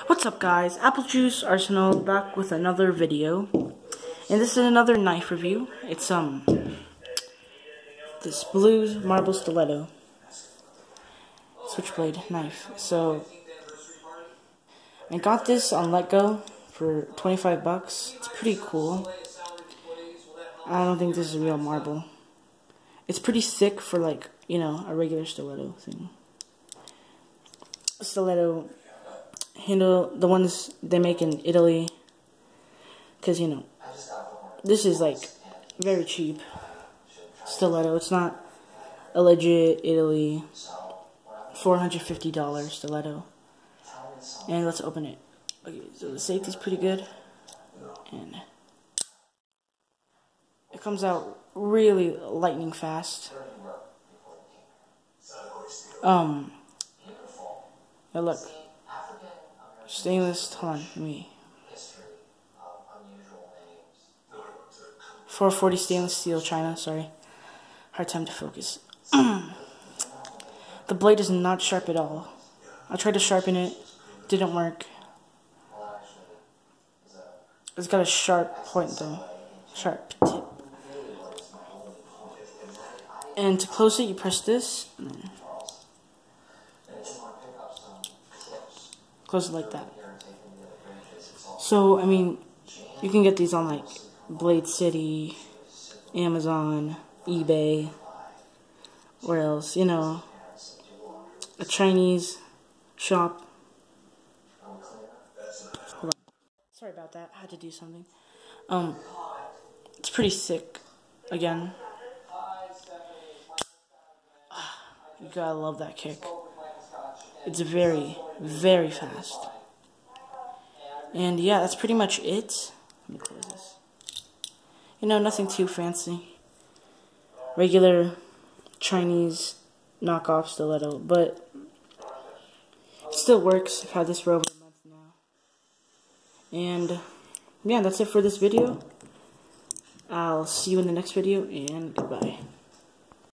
What's up guys, Apple Juice Arsenal back with another video, and this is another knife review. It's this blue marble stiletto switchblade knife. So I got this on Let Go for 25 bucks. It's pretty cool. I don't think this is real marble. It's pretty thick for, like, you know, a regular stiletto thing. Stiletto handle, the ones they make in Italy, because, you know, this is like very cheap stiletto. It's not a legit Italy $450 stiletto. And let's open it. Okay, so the safety's pretty good, and it comes out really lightning fast. Now look, stainless, hold on, let me, 440 stainless steel China, sorry, hard time to focus. The blade is not sharp at all. I tried to sharpen it, didn't work. It's got a sharp point though, sharp tip. And to close it, you press this, and then close it like that. So, I mean, you can get these on, like, Blade City, Amazon, eBay, or else, you know, a Chinese shop. Hold on. Sorry about that, I had to do something. It's pretty sick, again. You gotta love that kick. It's very, very fast. And yeah, that's pretty much it. Let me close this. You know, nothing too fancy. Regular Chinese knockoff stiletto, but it still works. I've had this for over a month now. And yeah, that's it for this video. I'll see you in the next video, and goodbye.